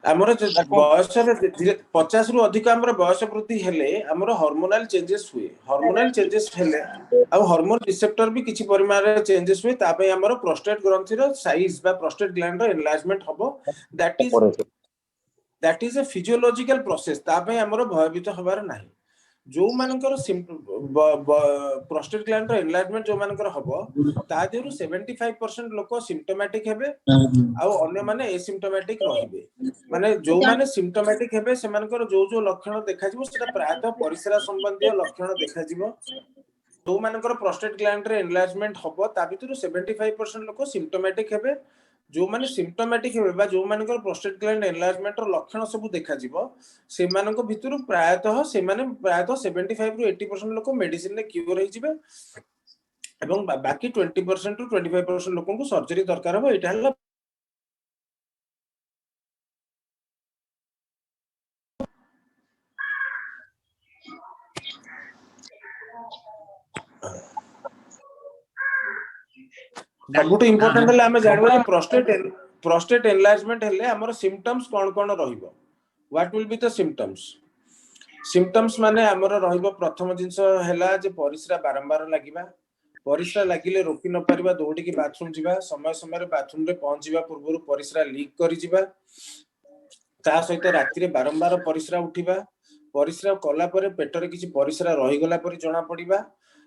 ଆମର ତାକୁ बयस धीरे 50 रु अधिक हमर बयस वृद्धि हेले हमर हार्मोनल चेंजेस हुए हार्मोनल चेंजेस हेले आ हार्मोन रिसेप्टर भी किछि परिमाण रे चेंजेस हुए तापे हमर प्रोस्टेट ग्रंथि रो साइज बा प्रोस्टेट ग्लैंड रो एनलार्जमेंट हबो that is a physiological process तापे हमर भयभीत हबार नाही जो मानकर प्रोस्टेट ग्लैंड रो एनलार्जमेंट जो मानकर हबो ता देरु 75% लोक सिम्प्टोमेटिक हेबे आ अन्य माने एसिम्प्टोमेटिक रहिबे माने जो माने सिम्प्टोमेटिक हेबे से मानकर जो जो लक्षण देखा जिवो सेटा प्रायतः परिसरा संबंधी लक्षण देखा जिवो जो मानकर प्रोस्टेट ग्लैंड रे एनलार्जमेंट हबो ता भितरु 75% लोक सिम्प्टोमेटिक हेबे जो माने सिम्प्टोमेटिक हेबे बा जो मानकर प्रोस्टेट ग्लैंड एनलार्जमेंट रो लक्षण सब देखा जिवो से मानको भितरु प्रायतः 75 रु 80% लोक मेडिसिन ने क्यूर होई जिवे एवं बाकी 20% टू 25% लोगों को सर्जरी दरकार हो एटा हला सबुठ इंपोर्टेंट हला हमें जानबो जे प्रोस्टेट एनलार्जमेंट हेले हमर सिम्पटम्स कोन कोन रहिबो what will be the symptoms माने हमर रहिबो प्रथम जिंस हेला जे परिस्रा बारंबार लागिबा परिस्रा लागिले रोकी न परिबा दौड़ी की बाथरूम जिबा समय समय रे बाथरूम रे पहुंचीबा पूर्व परिस्रा लीक करि जिबा ता सहित राति रे बारंबार परिस्रा उठिबा परिस्रा कला परे पेटरे किछि परिस्रा रहि गला परि जणा पडिबा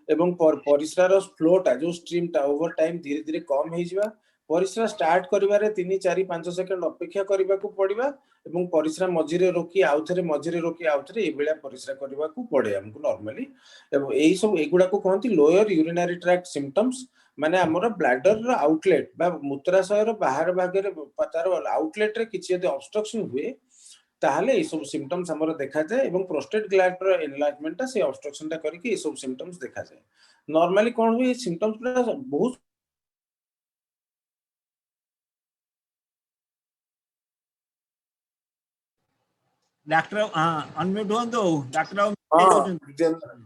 एवं परिस्रार फ्लोटा जो स्ट्रीमटा ओवर टाइम धीरे धीरे कम हे जिबा परिस्रा स्टार्ट करिवारे 3 4 5 सेकंड अपेक्षा करिबा को पडिबा एवं परिस्रा मझिरे रोकी आउथरे मझिरे रोकी आउथरे एबेला परिस्रा करिबा को पडे हमकु नॉर्मली एवं एई सब एगुडा को कहंती लोअर यूरिनरी ट्रैक्ट सिम्पटम्स माने हमर ब्लैडर रो आउटलेट बा मूत्राशय रो बाहर भागे रे तार आउटलेट रे किछि यदि ऑब्स्ट्रक्शन हुए ताहले ए सब सिम्पटम्स हमर देखा जाय एवं प्रोस्टेट ग्लैंड रो एनलार्जमेंट ता से ऑब्स्ट्रक्शन ता करिकि ए सब सिम्पटम्स देखा जाय नॉर्मली कोन हुए सिम्पटम्स बहुत डॉक्टर अनम्यूट होंदो डॉक्टर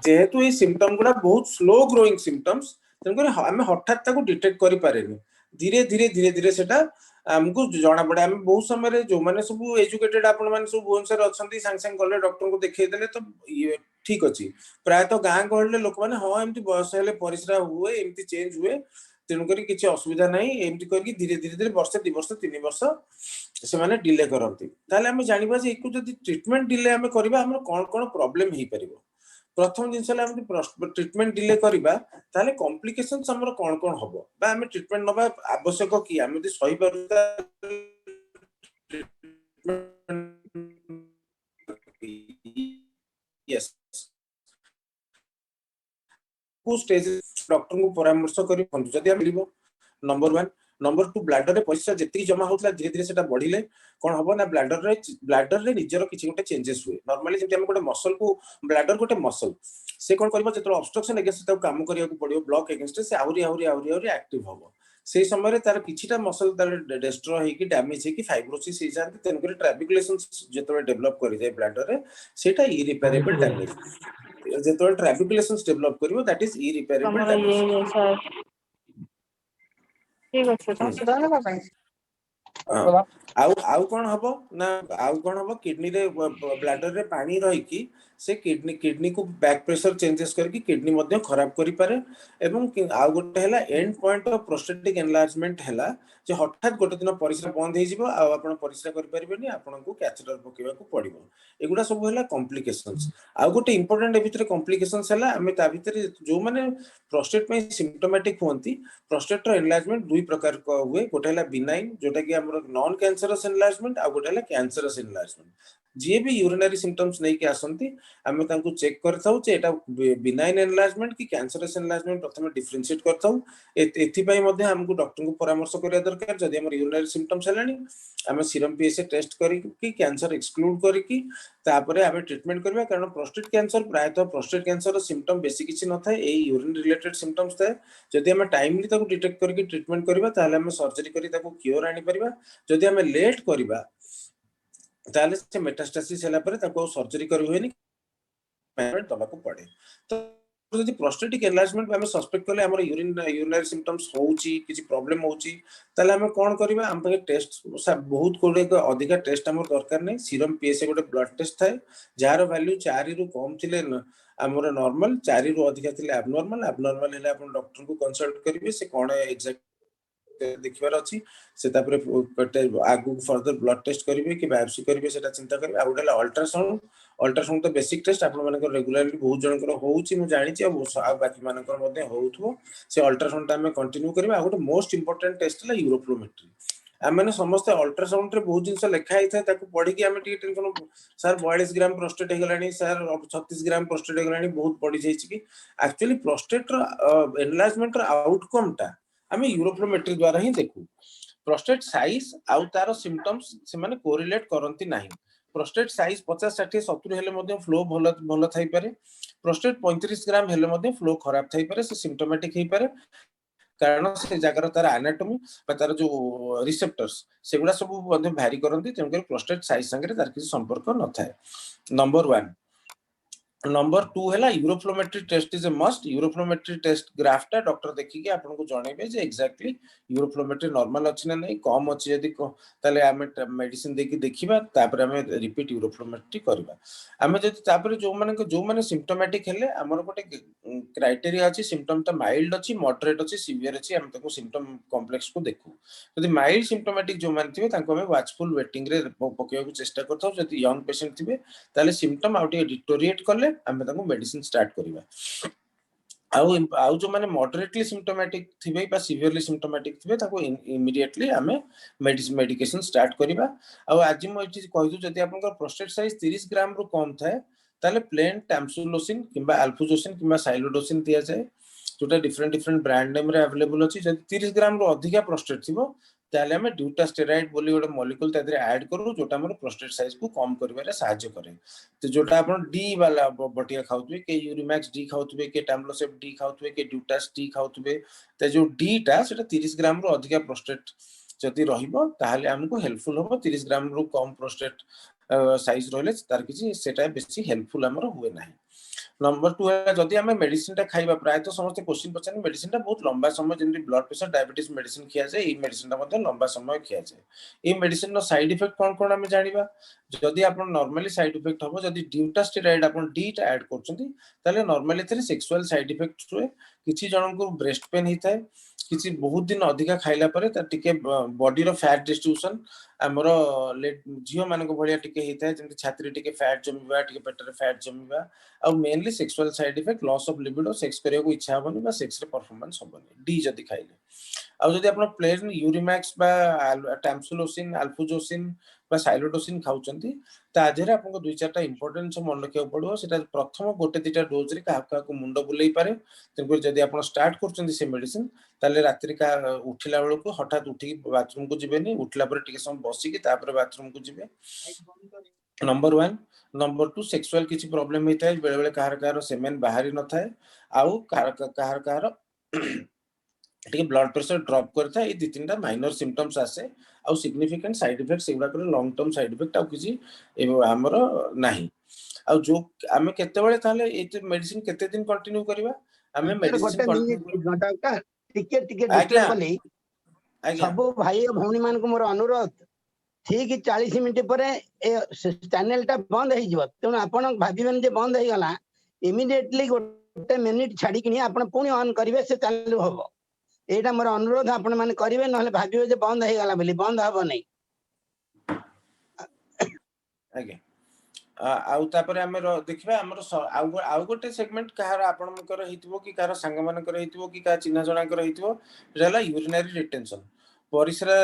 जेहेतु ये सिम्पटम गुडा बहुत स्लो ग्रोइंग सिम्पटम्स तनकर हमें हठात ताको डिटेक्ट करि पारेनी धीरे धीरे धीरे धीरे सेटा हमको जना पड़े हम बहुत समय जो माने सब एजुकेटेड आपण माने सब भुवनेश्वर अछंती सांग सांग गले डॉक्टर को देखै देले तो ये ठीक अछि प्राय तो गां गहले लोक माने हां एमती बयस हेले परिश्रा हुए एमती चेंज हुए तेणुकरी किसी असुविधा नहीं एमती करके धीरे धीरे धीरे वर्ष 2 वर्ष 3 वर्ष से माने डिले करंती ताले हम जानिबा जे एकु जदि ट्रीटमेंट डिले हम करबा हमर कोन कोन प्रॉब्लम हे परिबो प्रथम जिनसला हम ट्रीटमेंट डिले करबा ताले कॉम्प्लिकेशंस हमर कोन कोन हबो बा हम ट्रीटमेंट नबा आवश्यक कि हम जदि सही परता यस को स्टेज डॉक्टर को परामर्श करी जदि हम मिलिबो नंबर 1 नंबर 2 ब्लैडर रे पैसा जति जमा होतला धीरे धीरे सेटा बढ़िले कोन हबो ना ब्लैडर रे निजरो किछि गोटे चेंजेस हुए नॉर्मली जेति हम गोटे मसल को ब्लैडर गोटे मसल से कोन करबो जतो ऑब्स्ट्रक्शन अगेंस्ट ता काम करिया को पड़ियो ब्लॉक अगेंस्ट से आहुरी एक्टिव हबो से समय रे तार किछिटा मसल तार डिस्ट्रॉय हे कि डैमेज हे कि फाइब्रोसिस हे जान तेन करे ट्रैबिकुलेशंस जतो डेवलप करि जाय ब्लैडर रे सेटा इरिपेरेबल डैमेज जतो ट्रैबिकुलेशंस डेवलप करिवो दैट इज इरिपेरेबल डैमेज ठीक अछि तो सुधा ना भाई आउ कोन हबो ना आउ कोन हबो किडनी रे ब्लैडर रे पानी रही कि से किडनी को बैक प्रेशर चेंजेस करके किडनी मध्ये खराब करि पारे एवं आउ गोटे हला and point of prostatic enlargement हला जे हठात गोटे दिन परिश्रा बंद हे जिवो आ आपण परिश्रा करि परिबेनी आपण को कैथेटर पकेबा को पड़िबो एगुडा सब हला कॉम्प्लिकेशंस आउ गोटे इंपोर्टेंट ए भितरे कॉम्प्लिकेशंस हला हमें ता भितरे जो माने प्रोस्टेट में सिम्प्टोमेटिक होंती प्रोस्टेट रो एनलार्जमेंट दुई प्रकार को हुए गोटे हला बिनाइन जोटा कि हमर नॉन कैंसरस एनलार्जमेंट आ गोटे हला कैंसरस एनलार्जमेंट जे भी यूरिनरी सिम्पटम्स नै के आसंती हमें तांको चेक करथाउ जे एटा बिनाइन एनलार्जमेंट कि कैंसरस एनलार्जमेंट प्रथमे डिफरेंशिएट करथाउ एथि पई मध्ये हमकु डॉक्टर को परामर्श करिया दरकार जदि हमर यूरिनरी सिम्पटम्स हलानी हमें सीरम पीएसए टेस्ट करी कि कैंसर एक्सक्लूड करी कि तापरे हमें ट्रीटमेंट करबा कारण प्रोस्टेट कैंसर प्रायतः प्रोस्टेट कैंसर सिम्पटम बेसी किछि न थाए एई यूरिन रिलेटेड सिम्पटम्स थाए जदि हमें टाइमली ताको डिटेक्ट करके ट्रीटमेंट करबा ताले हमें सर्जरी करी ताको क्योर आनी परबा जदि हमें लेट करबा ताले से मेटास्टासिस हला परे ताको सर्जरी करी होएनी पेमेंट दबा को पड़े तो जदि प्रोस्टेटिक एनलार्जमेंट आम सस्पेक्ट कले हमर यूरिनरी सिम्पटम्स होउची किछि प्रॉब्लम होउची ताले हम कोन करबा हम पे टेस्ट बहुत कोडे अधिका टेस्ट हमर दरकार नै सीरम पीएसए गोटे ब्लड टेस्ट थाए जार वैल्यू 4 रु कम थिले हमर नॉर्मल 4 रु अधिका थिले एब्नॉर्मल हेले अपन डॉक्टर को कंसल्ट करिवे से कोन एग्जैक्ट देखिबार अछि से तापर आगु फर्दर ब्लड टेस्ट करिवे कि बायोप्सी करिवे सेटा चिंता करिवे आ उडला अल्ट्रासाउंड तो बेसिक टेस्ट आपन मानकर रेगुलरली बहुत जनकर होउची मु जानि छी आ बाकी मानकर मध्ये होउथो से अल्ट्रासाउंड ता हम कंटिन्यू करिवे आ गोटे मोस्ट इंपोर्टेंट टेस्ट ला यूरोफ्लोमेट्री आमे समस्त अल्ट्रासाउंड रे बहुत जिंस लेखा हिथा ताको पढी कि आमे टी टेंशन सर 42 ग्राम प्रोस्टेट हे गलानी सर 36 ग्राम प्रोस्टेट हे गलानी बहुत पढी जाई छी कि एक्चुअली प्रोस्टेट रो एनलार्जमेंट रो आउटकम ता आमे यूरोफ्लोमेट्री द्वारा ही देखू प्रोस्टेट साइज आउ तार सिम्पटम्स से माने कोरिलेट करंती नाही प्रोस्टेट साइज 50 60 70 हेले मध्ये फ्लो भलो थाई पारे प्रोस्टेट 35 ग्राम हेले मध्ये फ्लो खराब थाई पारे से सिम्पटोमेटिक हे पारे कारण से जगर तार एनाटॉमी तार जो रिसेप्टर्स सेगुडा सब मध्ये भ्यारी करंती तेनकर प्रोस्टेट साइज संगे तार किसी संपर्क न थाए नंबर 1 नंबर 2 हैला uroflowmetry test is a must uroflowmetry test graph टा डॉक्टर देखि के आपन को जणेबे जे एक्जेक्टली यूरोफ्लोमेट्री नॉर्मल अछि ना नहीं कम अछि यदि ताले हमें मेडिसिन देकी देखिबा तापर हमें रिपीट यूरोफ्लोमेट्री करबा हमें जति तापर जो माने सिम्पटोमेटिक हेले हमर गोटे क्राइटेरिया अछि सिम्पटम ता माइल्ड अछि मॉडरेट अछि सीवियर अछि हम ताको सिम्पटम कॉम्प्लेक्स को देखू यदि माइल्ड सिम्पटोमेटिक जो मान थिबे ताको हमें वाचफुल वेटिंग रे पकेया को चेष्टा करथौ यदि यंग पेशेंट थिबे ताले सिम्पटम आउट डिटोरिएट करले हमें ताको मेडिसिन स्टार्ट करबा आउ जो माने मॉडरेटली सिम्पटोमेटिक थिबे बा सीवियरली सिम्पटोमेटिक थिबे ताको इमीडिएटली हमें मेडिसिन स्टार्ट करबा आज मु एठी कहि दु जदि आपन प्रोस्टेट साइज 30 ग्राम रु कम थाए ताले प्लेन टैम्सुलोसिन किबा अल्फुजोसिन किबा साइलोडोसिन दिया जाए जोटा डिफरेंट ब्रांड नेम रे अवेलेबल अछि जदि 30 ग्राम रु अधिका प्रोस्टेट थिबो ताले हमें ड्यूटास्टेरॉइड बोली गोटे मॉलिक्यूल तादरे ऐड करू जोटा हमर प्रोस्टेट साइज को कम करबारे सहायता करे तो जोटा अपन डी वाला बटिया खाउतबे के यूरिमैक्स डी खाउतबे के टैम्लोसेप डी खाउतबे के ड्यूटास डी खाउतबे ते जो डी टा सेटा 30 ग्राम रु अधिका प्रोस्टेट जदि रहिबो ताहले हमको हेल्पफुल होबो 30 ग्राम रु कम प्रोस्टेट साइज रहले तार किछि सेटा बेसी हेल्पफुल हमर हुए नाही नंबर 2 है जदि हमें मेडिसिन टा खाइबा प्राय तो समस्त क्वेश्चन पछन मेडिसिन टा बहुत लंबा समय जेंति ब्लड प्रेशर डायबिटीज मेडिसिन खिया जाए ई मेडिसिन टा मध्ये लंबा समय खिया जाए ई मेडिसिन नो साइड इफेक्ट कोन हमें जानिबा जदि आपण नॉर्मली साइड इफेक्ट हबो जदि ड्यूटास्टेरॉइड आपण डी टा ऐड करछंती ताले नॉर्मली थरे सेक्सुअल साइड इफेक्ट हुए किछि जणन को ब्रेस्ट पेन हिताय किछि बहुत दिन अधिका खाइला परे त टिके बॉडी रो फैट डिस्ट्रीब्यूशन हमरो जियो मानको भलिया टिके हिताय जेंति छाती टिके फैट जमिबा टिके पेटर फैट जमिबा आ mainly sexual side effect loss of libido sex करिया को इच्छा होबनी बा सेक्स रे परफॉर्मेंस होबनी डी जदि खाइले आ जदि आपण प्लेन यूरिमैक्स बा टैम्सुलोसिन अल्फुजोसिन बा साइलोडोसिन खाउचंती ता आधेरे आपन दुई चारटा इंपोर्टेंट मन रखिया पड़ो सेटा प्रथम गोटे दिटा डोज रे का मुंडो बुलेई पारे तेनको जदि आपण स्टार्ट करचंती से मेडिसिन ताले रात्रि का उठिला बेल को हठात उठी बाथरूम को जिबेनी उठला पर टिके समय बसी की तापर बाथरूम को जिबे नंबर 1 नंबर 2 सेक्सुअल किछि प्रॉब्लम हेता है बेले बेले कार सेमेन बाहरी न थाए आउ कार टिके ब्लड प्रेशर ड्रॉप करता है ए तीनटा माइनर सिम्पटम्स आसे आउ सिग्निफिकेंट साइड इफेक्ट सेगुडा कर लॉन्ग टर्म साइड इफेक्ट आउ किछि हमरो नाही आउ जो हमें केते बेले ताले ए मेडिसिन केते दिन कंटिन्यू करबा हमें मेडिसिन कंटिन्यू डॉक्टर टिके डिस्टर्ब कली सब भाई भौणी मान को मोर अनुरोध ठीक 40 मिनिट पर चैनल टा बंद हो जिवो तेणु आपण भाबिबेन जे बंद हो गला इमीडिएटली गोटे मिनिट छाडी कि आपण पुणी ऑन करिवे से चालू होबो एटा मोर अनुरोध आपण माने करिवे नहले भाबिबे जे बंद हो गला बोली बंद हबो नै आगे आउ तापर हम देखिबा हमर आउ गोटे सेगमेंट कहार आपनकर हितबो कि कार संग मानकर हितबो कि का चिन्हा जणा कर हितबो रेला यूरिनरी रिटेंशन परिसरा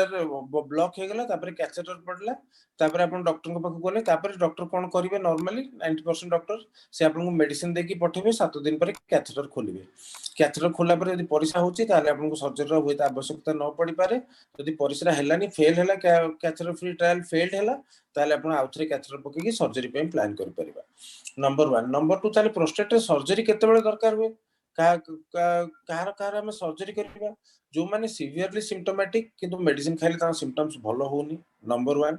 ब्लॉक हे गला तापर कैथेटर पडला तापर आपण डॉक्टर को पाख गले तापर डॉक्टर कोन करिवे नॉर्मली 90% डॉक्टर से आपन को मेडिसिन देकी पठेबे 7 दिन पर कैथेटर खोलिबे कैथेटर खोला पर यदि परिसरा होची ताले आपन को सर्जरी होय त आवश्यकता न पड़ी पारे यदि परिसरा हेलानी फेल हेला कैथेटर फ्री ट्रायल फेल्ड हेला ताले आपण आउथरे कैथेटर पके की सर्जरी पे प्लान कर परिबा नंबर 1 नंबर 2 ताले प्रोस्टेट सर्जरी केते बेले दरकार हुए कार हम सर्जरी करबा जो माने सीवियरली सिम्पटोमेटिक किंतु मेडिसिन खाइले ता सिम्पटम्स भलो होनी नंबर 1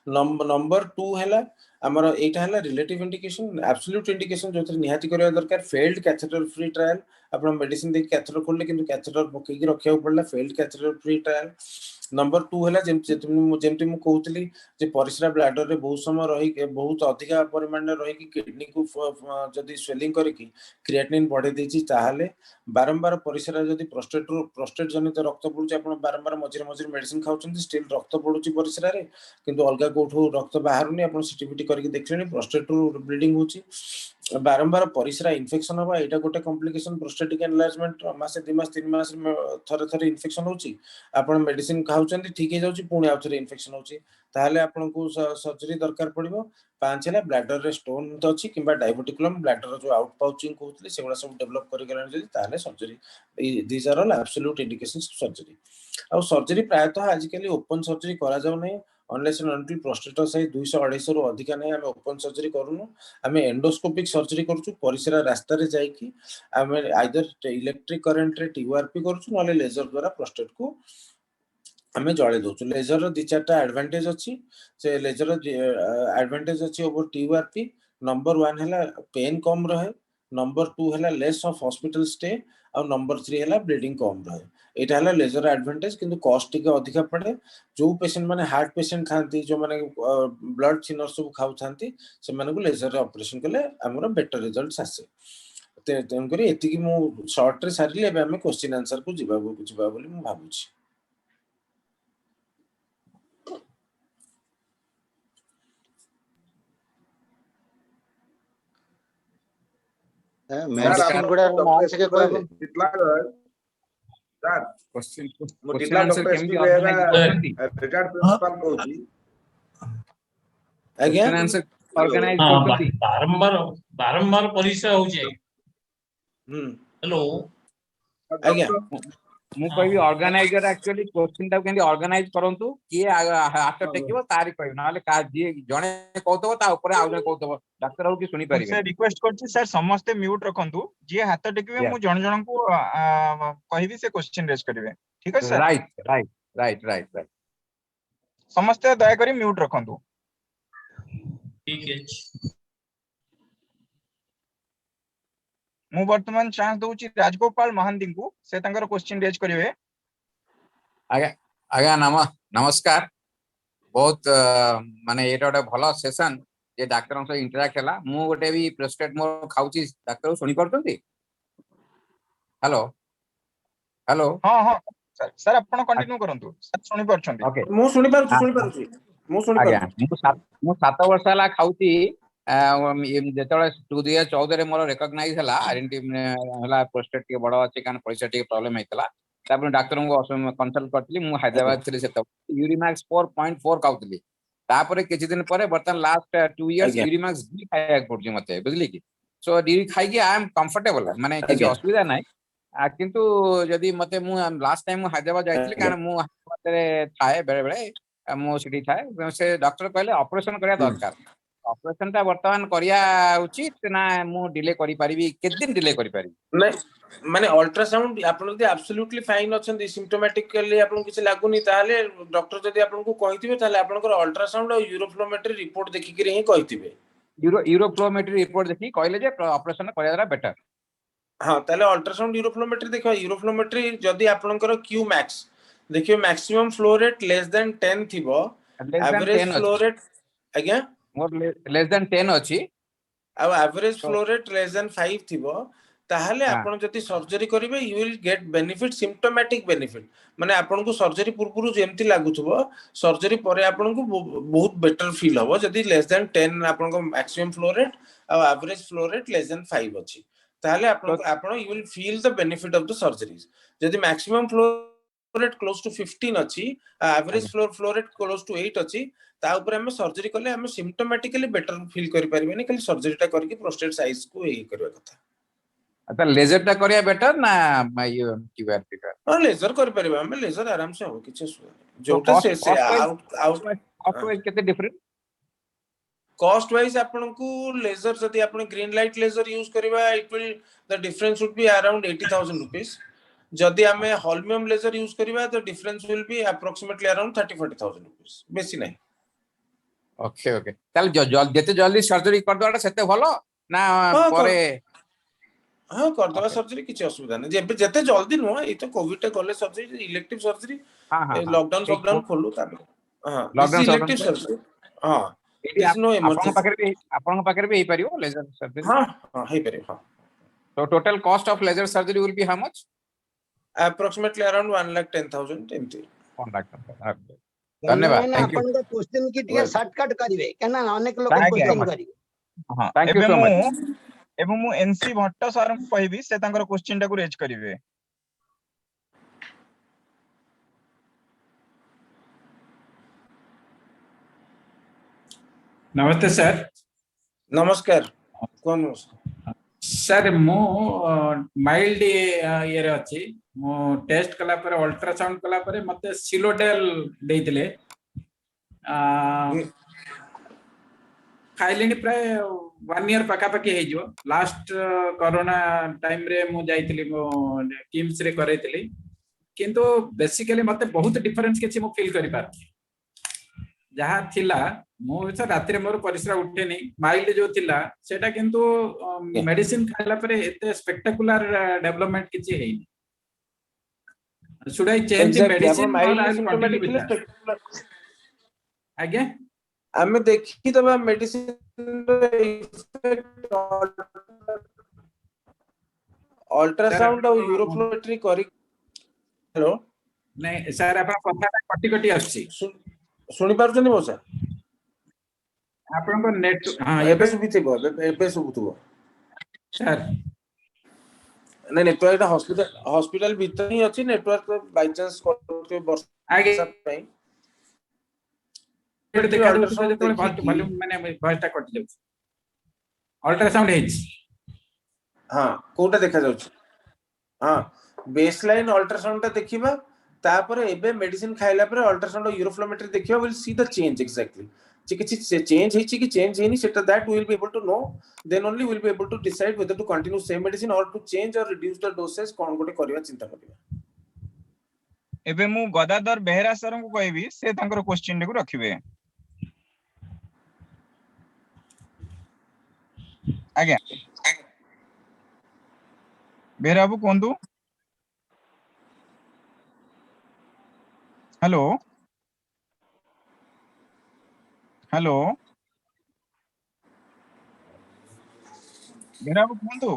नंबर 2 हैला हमर एटा हैला रिलेटिव इंडिकेशन एब्सोल्यूट इंडिकेशन जो निहाती करिया दरकार फेल्ड कैथेटर फ्री ट्रायल आपण मेडिसिन दे कैथेटर खोलले किंतु कैथेटर पके की रखिया पड़ला failed catheter free trial number 2 हैला जेमति मु कहउतली जे परिस्रा ब्लैडर रे बहुत समय रही बहुत अधिक परिमाण रे रही कि किडनी को जदी स्वेलिंग करी कि क्रिएटिनिन बढ़े देछि ताहाले बारंबार परिस्रा जदी प्रोस्टेट जनित रक्त पडुछि आपण बारंबार मझिरे मझिरे मेडिसिन खाउछन्ती स्टिल रक्त पडुछि परिस्रा रे किंतु अलगा कोठो रक्त बाहरुनी आपण सीटीबीटी करके देखलेनी प्रोस्टेट ब्लीडिंग होछि बारंबार परिस्रा इन्फेक्शन हवा एटा गोटे कॉम्प्लिकेशन प्रोस्टेटिक एनलार्जमेंट मासे 2 मास 3 मास थरे थरे इन्फेक्शन होछि आपण मेडिसिन खाउछन्ती ठीक हे जाउछि पुणी आउथरे इन्फेक्शन होछि ताहाले आपण को सर्जरी दरकार पड़िबो 5 हैला ब्लैडर रे स्टोन तो अछि किबा डायबिटिकुलम ब्लैडर जो आउट पाउचिंग कहउतले सेगुडा सब डेवलप करि गेलानी जदि ताहाले surgery these are all absolute indications surgery आ सर्जरी प्रायतः आजिकली ओपन सर्जरी करा जाउ नै unless and until prostate size 200 250 रु अधिक नै हम ओपन सर्जरी करूनु हमें एंडोस्कोपिक सर्जरी करछु परिसरा रास्ता रे जाई कि हमें आइदर इलेक्ट्रिक करंट रे टीआरपी करछु नले लेजर द्वारा प्रोस्टेट को हमें जळे दोछु लेजर रो 2-4टा एडवांटेज अछि से लेजर एडवांटेज अछि ओवर टीआरपी नंबर 1 हैला पेन कम रहे नंबर 2 हैला लेस ऑफ हॉस्पिटल स्टे और नंबर 3 हैला ब्लीडिंग कम रहे एटा हैला लेजर एडवांटेज किंतु कॉस्ट टिके अधिका पड़े जो पेशेंट माने हार्ट पेशेंट थांती जो माने ब्लड थिनर सब खाउ थांती से माने को लेजर ऑपरेशन कले हमरो बेटर रिजल्ट्स आसे तेन करी एति कि मु शॉर्ट रे सारिले एबे हमें क्वेश्चन आंसर को जिबा बोली मु भाबुची मेडिसिन गुडा नाम से कहबो सर क्वेश्चन आंसर केमि ऑर्गेनाइज करथि रिटायर्ड प्रिंसिपल कहूची आज्ञा क्वेश्चन आंसर ऑर्गेनाइज हाँ करथि बारंबार परीक्षा हो जाए हेलो आज्ञा मु कहबी ऑर्गेनाइजर एक्चुअली क्वेश्चन ता केंदी ऑर्गेनाइज करंतु किए हाथ टेकिबो तारि कहबी नाले का जे जणे कहतबो ता ऊपर आउ जणे कहतबो डॉक्टर हो कि सुनी सर परिबे रिक्वेस्ट करछि सर समस्त म्यूट रखंतु जे हाथ टेकिबे Yeah. मु जण जण को कहबी से क्वेश्चन रेज करिवे ठीक है सर राइट समस्त दया करी म्यूट रखंतु ठीक है मु वर्तमान चांस दउछि राजगोपाल महांती को से तंकर क्वेश्चन रेज करिवे आज्ञा नमस्कार बहुत माने एटा गोटे भलो सेशन जे डाक्टर से इंटरैक्ट हला मु गोटे भी प्रेस्क्रिप्ट मोर खाउची डाक्टर सुनी परतंती हेलो हां हां सर सर अपन कंटिन्यू करंतु सर सुनी परछंती ओके मु सुनि पारुछु आज्ञा मु 7 वर्ष हला खाउची जेतले 2014 रे मोर रिकॉग्नाइज हला आइडेंटिटी हला प्रोस्टेट के बड़ अछि कान पैसा के प्रॉब्लम हैतला तापर डॉक्टर को कंसल्ट करतली मु हैदराबाद थिले सेत यूरिमैक्स 4.4 खाउतली तापर किछि दिन परे बर्तन लास्ट 2 इयर्स यूरिमैक्स भी खाया पड़छि मते बुझली कि सो डी खाइ कि आई एम कंफर्टेबल माने किछि असुविधा नै किंतु जदी मते मु लास्ट टाइम हैदराबाद जाइतली कारण मु हैदराबाद रे थाए बेरे बेरे मु सिटी थाए से डॉक्टर कहले ऑपरेशन करिया दरकार ऑपरेशन ता वर्तमान करिया उचित ना मु डिले करि परिबी केत दिन डिले करि परिबी नै माने अल्ट्रासाउंड आपन जदी एब्सोल्युटली फाइन अछन सिम्पटोमेटिकली आपन किछ लागुनी ताले डॉक्टर जदी आपन को कहिथिबे ताले आपन को अल्ट्रासाउंड और यूरोफ्लोमेट्री रिपोर्ट देखि के ही कहिथिबे यूरोफ्लोमेट्री रिपोर्ट देखि कहले जे ऑपरेशन करिया दरा बेटर हां ताले अल्ट्रासाउंड यूरोफ्लोमेट्री देखो यूरोफ्लोमेट्री जदी आपन को क्यू मैक्स देखियो maximum flow rate less than 10 थिबो एवरेज फ्लो रेट आज्ञा मोर लेस देन 10 अछि आ average flow rate less than 5 थिबो ताहले आपण जति सर्जरी करिवे you will get benefit symptomatic benefit माने आपण को सर्जरी पूर्वरु जेमति लागुथबो सर्जरी परे आपण को बहुत बेटर फील हबो जति लेस देन 10 आपण को मैक्सिमम फ्लो रेट आ average flow rate less than 5 अछि ताहले आपण you will feel the benefit of the surgeries जति maximum flow rate close to 15 अछि average flow rate close to 8 अछि ता ऊपर हम सर्जरी करले हम सिम्पटोमेटिकली बेटर फील करि परिबेनी खाली सर्जरीटा करके प्रोस्टेट साइज को ए करबा कथा अच्छा लेजर टा करिया बेटर ना ये टीआरपी का हां लेजर कर परिबा हम लेजर आराम से हो किछ जोटा से आउट वाइज केते डिफरेंट कॉस्ट वाइज आपन को लेजर जदी आपन ग्रीन लाइट लेजर यूज करबा it will the difference would be around 80000 rupees जदि आमे हॉल्मियम लेजर यूज करिबा तो difference will be approximately around 30-40,000 rupees बेसी नहीं। ओके ओके ताले जते जल्दी सर्जरी कर दोटा सेते भलो ना हाँ, परे हाँ कर दवा Okay. सर्जरी किछि असुविधा नहीं जेबे जते जल्दी नो ए तो कोविड टे गले सर्जरी इलेक्टिव सर्जरी हाँ हाँ हाँ लॉकडाउन फॉकडाउन खोलु ता हां दिस लॉकडाउन इलेक्टिव सॉकडाउन सर्जरी हां एटी दिस नो आपन इमरजेंसी पाखरे भी परियो लेजर सर्जरी हां हां हे करे हां तो total cost of laser surgery will be how much approximately around 1,10,000 एमती 1 लाख धन्यवाद थैंक यू आपन क्वेश्चन की टिके शॉर्टकट करिवे केना अनेक लोग Thank you so question much. करिवे। हाँ थैंक यू एबे सो मु मच एबे मु एनसी भट्ट सर को कहबी से तांकर क्वेश्चन टाको रेज करिवे। नमस्ते सर। नमस्कार कोन सर मो माइल्ड ये रे अछि मो टेस्ट कला पर अल्ट्रासाउंड कला पर मते सिलोडेल देइतले खाइलेनी प्राय 1 ईयर पाखा पाखी हे जो लास्ट कोरोना टाइम रे मु जाइतली मो किम्स रे करैतली किंतु बेसिकली मते बहुत डिफरेंस के मु फील करि पार जहाँ थिला मो सर रात्रि मोर परिश्रा उठेनी माइल्ड जो थिला सेटा किंतु मेडिसिन खाइला परे एते स्पेक्टाकुलर डेवलपमेंट किछि हेई should I change the medicine or I continue with that आगे आमे देखि तबा मेडिसिन इफेक्ट अल्ट्रासाउंड और यूरोफ्लोमेट्री करी हेलो नहीं सर आपन कथा कटि कटि आछि सुनि पारुछनी मोसा आपन को नेट हां एबे सुबिथिबो एबे सुबुथबो सर नहीं नेटवर्क हॉस्पिटल भीतर ही अछि नेटवर्क बाय चांस करते आगे वर्षा पई देखा अल्ट्रासाउंड तो वॉल्यूम माने वॉइस टा कटि जाउ अल्ट्रासाउंड हेज हां कोटा देखा जाउछ हां बेसलाइन अल्ट्रासाउंड ता देखिबा तापर एबे मेडिसिन खाइला पर अल्ट्रासाउंड और यूरोफ्लोमेट्री देखिबा will see the change exactly जे किछि चेंज हेछि कि चेंज हेनी सेटा that we will be able to know then only will be able to decide whether to continue same medicine or to change or reduce the dosage कोन गोटे करबा चिंता करबा। एबे मु गदाधर बेहरा सर को कहबी से तांकर क्वेश्चन को रखिबे। आज्ञा बेहरा बाबू कोंदु हेलो हेलो बेहरा बाबू कोंदु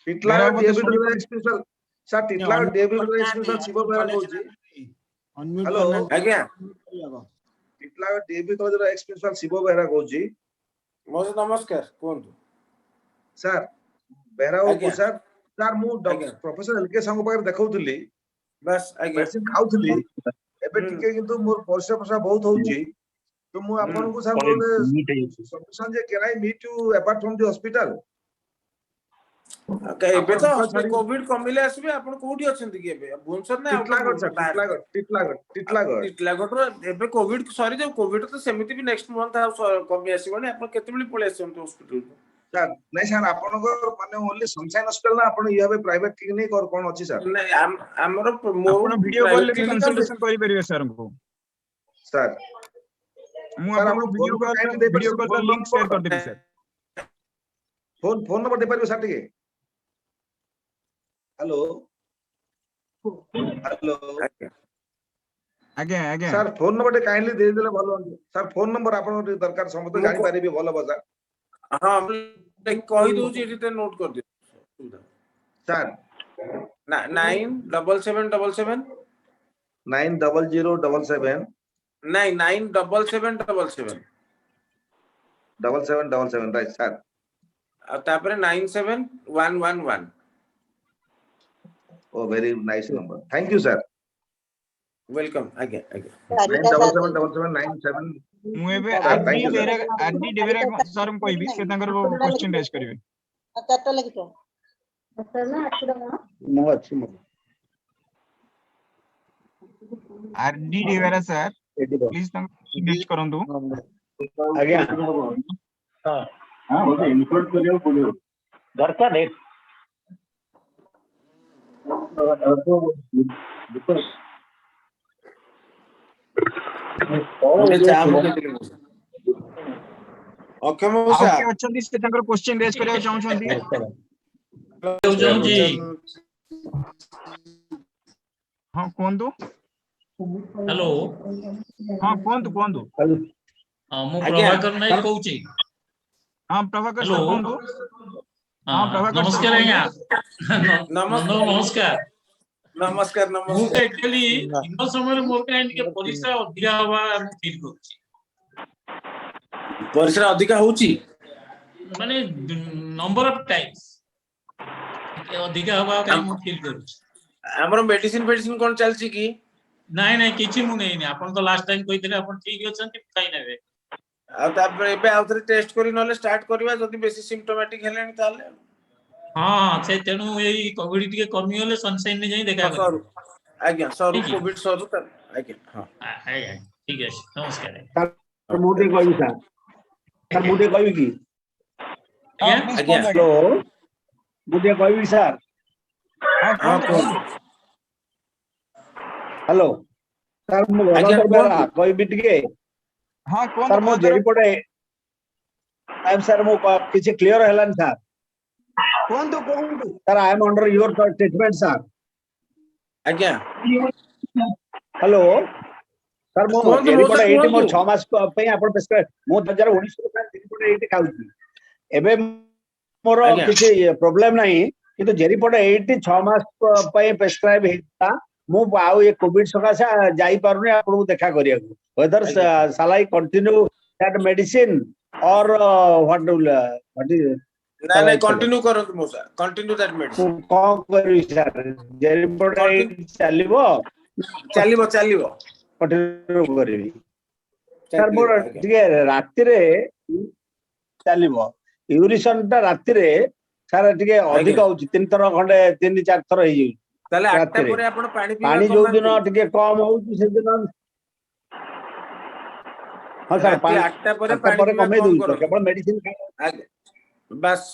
टिटला डेविड एक्सपेशल सर टिटला डेविड एक्सपेशल शिव बेरा कहूची अनम्यूट हेलो करना आज्ञा टिटला डेविड कॉलेज एक्सपेशल शिव बेरा कहूची मोसे नमस्कार कोंतु सर बेरा को आज्ञा सर सर मु आज्ञा प्रोफेसर एलके संग पाकर देखौतली बस आज्ञा मेडिसिन खाउतली एबे टिके किंतु मोर परिश्रा प्रसा बहुत होउची तो मु आपन को सर बोले सजेशन जे can I meet you apart from the hospital एबे तो कोविड कमिले आसबे आपण कोठी अछंती कि एबे भुवनेश्वर ना टिटलागढ़ सर टिटलागढ़ टिटलागढ़ एबे कोविड सॉरी जे कोविड तो सेमिति भी नेक्स्ट मंथ कमी आसीबनी आपण केतेबेली पळे आछंती हॉस्पिटल सर नहीं सर आपन को माने ओनली सनशाइन हॉस्पिटल ना आपण यहां पे प्राइवेट क्लिनिक और कोन अछि सर नहीं हमरो मो आपण वीडियो कॉल ले कंसल्टेशन करि परिबे सर को सर मु आपन वीडियो कॉल का लिंक शेयर कर देबी सर फोन नंबर दे परिबे सर टिके हेलो हेलो आगे आगे सर फोन नंबर काइंडली दे देले भलो सर फोन नंबर आपन दरकार समस्त जानि पारिबे भलो बजा हां कहि दउ जे एते नोट कर दियो सर 97777 90077 नहीं 97777 7777 राइट सर तापर 97111 ओ very nice number thank you sir welcome आगे आगे 9777797 मु एबे Thank you, sir. आरडी डेवेरा सर को कहबी से तांकर क्वेश्चन रेज करिवे चारटा लगितो सर ना 8 टका मो अछि मो आरडी डेवेरा सर प्लीज तांकर रेज करंतु आज्ञा हां बोले इंक्लूड करियो बोलियो दरकार है ଗୋଟେ ଚା ପକେଇଥିଲି ମୁଁ। ଅକ୍ଷୟ ଆଉ ମଉସା କିଏ ଅଛନ୍ତି ସେ ତାଙ୍କର କ୍ୱେଶ୍ଚିନ୍ ରେଜ୍ କରିବାକୁ ଚାହୁଁଛନ୍ତି? ଚାହୁଁଛି ହଁ କୁହନ୍ତୁ। ହ୍ୟାଲୋ ହଁ କୁହନ୍ତୁ କୁହନ୍ତୁ। ମୁଁ ଆଜ୍ଞା। ପ୍ରଭାକର ନାୟକ କହୁଛି। ହଁ ପ୍ରଭାକର ହ୍ୟାଲୋ ସାର୍ କୁହନ୍ତୁ। ହଁ ପ୍ରଭାକର ସାର୍ ନମସ୍କାର ଆଜ୍ଞା। ନମସ୍କାର ନମସ୍କାର। ନମସ୍କାର ମୁଁ ନମସ୍କାର। ଆକ୍ଚୁଆଲି ଦିନ ସମୟରେ ମୋର କାହିଁ ଟିକେ ପରିଶ୍ରା ଅଧିକା ହବା ମୁଁ ଫିଲ୍ କରୁଛି। ପରିଶ୍ରା ଅଧିକା ହଉଛି? ମାନେ ନମ୍ବର ଅଫ ଟାଇମ୍ସ ଟିକେ ଅଧିକା ହବା କାହିଁ ମୁଁ ଫିଲ୍ କରୁଛି। ଆମର ମେଡିସିନ ଫେଡିସିନ କଣ ଚାଲିଛି କି? ନାଇଁ କିଛି ମୁଁ ନେଇନି। ଆପଣ ତ ଲାଷ୍ଟ ଟାଇମ କହିଥିଲେ ଆପଣ ଠିକ ଅଛନ୍ତି, କାଇଁ ନେବେ? ଆଉ ତାପରେ ଏବେ ଆଉ ଥରେ ଟେଷ୍ଟ କରି ନହେଲେ ଷ୍ଟାର୍ଟ କରିବା, ଯଦି ବେଶୀ ସିମ୍ପଟୋମାଟିକ ହେଲେଣି ତାହେଲେ। ହଁ ସେ ତେଣୁ ଏଇ କୋଭିଡ ଟିକେ କମିଗଲେ ସନସାଇନ ରେ ଯାଇ ଦେଖା କରିବି। ସରୁ ଆଜ୍ଞା ସରୁ ନାଇଁ କି? କୋଭିଡ ସରୁ ଆଜ୍ଞା ହଁ। ଆଜ୍ଞା ଠିକ ଅଛି, ନମସ୍କାର। ସାର୍ ମୁଁ ଟିକେ କହିବି ସାର୍। ସାର୍ ମୁଁ ଟିକେ କହିବି କି? ହଁ ଆଜ୍ଞା ପ୍ଲିଜ ଆଜ୍ଞା କୁହନ୍ତୁ ଆଜ୍ଞା। ହ୍ୟାଲୋ, ମୁଁ ଟିକେ କହିବି ସାର୍। ହଁ ହଁ କୁହନ୍ତୁ କୁହନ୍ତୁ। କୁହନ୍ତୁ। ହ୍ୟାଲୋ ସାର୍, ମୁଁ ଆଜ୍ଞା ଗଦାଧର ବେହେରା କୁହନ୍ତୁ। କହିବି ଟିକେ। ହଁ କୁହନ୍ତୁ ସାର୍ ମୁଁ ଗଦାଧର। ଜେରିପଟେ ସାର୍ ମୁଁ କିଛି କ୍ଲିୟର ହେଲାନି ସାର୍। କୁହନ୍ତୁ କୁହନ୍ତୁ। Sir I M under your treatment sir. ଆଜ୍ଞା ହ୍ୟାଲୋ ସାର୍, ମୁଁ କୁହନ୍ତୁ ମଉସା ଜେରିପଟେ ଏଇଠି କୁହନ୍ତୁ। ମୋର 6 ମାସ ପାଇଁ ଆପଣ ପ୍ରେସକ୍ରାଇବ, ମୁଁ 2019 ଜେରିପଟେ ଏଇଠି ଖାଉଛି। ଏବେ ମୋର ଆଜ୍ଞା କିଛି ପ୍ରୋବ୍ଲେମ ନାହିଁ, କିନ୍ତୁ ଜେରିପଟେ ଏଇଠି 6 ମାସ ପାଇଁ ପ୍ରେସକ୍ରାଇବ ହେଇଥିଲା। ମୁଁ ଆଉ ଏ କୋଭିଡ ସକାଶେ ଯାଇପାରୁନି ଆପଣଙ୍କୁ ଦେଖା କରିବାକୁ। whether ଆଜ୍ଞା shall I continue that medicine or what ନାଇଁ shall I ନାଇଁ follow? କଣ୍ଟିନ୍ୟୁ କରନ୍ତୁ ମଉସା, କଣ୍ଟିନ୍ୟୁ ଦ୍ୟାଟ ମୁଁ ମେଡିସିନ। କଣ କରିବି ସାର୍? ଜେରିପଟେ କଣ୍ଟିନ୍ୟୁ ଏଇଠି ଚାଲିବ, ଚାଲିବ ଚାଲିବ କଣ୍ଟିନ୍ୟୁ କରିବି। ସାର୍ ଚାଲିବ ମୋର ଆଜ୍ଞା। ଟିକେ ରାତିରେ ଚାଲିବ, ୟୁରିସନ ଟା ରାତିରେ ସାର୍ ଟିକେ ଅଧିକ ଆଜ୍ଞା ହଉଛି, 3 ଥର ଖଣ୍ଡେ 3-4 ଥର ହେଇଯାଉଛି ତାହେଲେ 8ଟା ରାତିରେ। ପରେ ଆପଣ ପାଣି ପିଇବା ପାଣି ଯୋଉ ଦିନ କରୁନାହାନ୍ତି। ଟିକେ କମ ହଉଛି ସେଦିନ ହଁ ସାର୍, ରାତି 8ଟା ପରେ 8ଟା ପାଣି ପରେ ପିଇବା କମେଇ କମ ଦଉଛି ତ, କରନ୍ତୁ। କେବଳ ମେଡିସିନ ଖାଇ, ଆଜ୍ଞା ବାସ୍।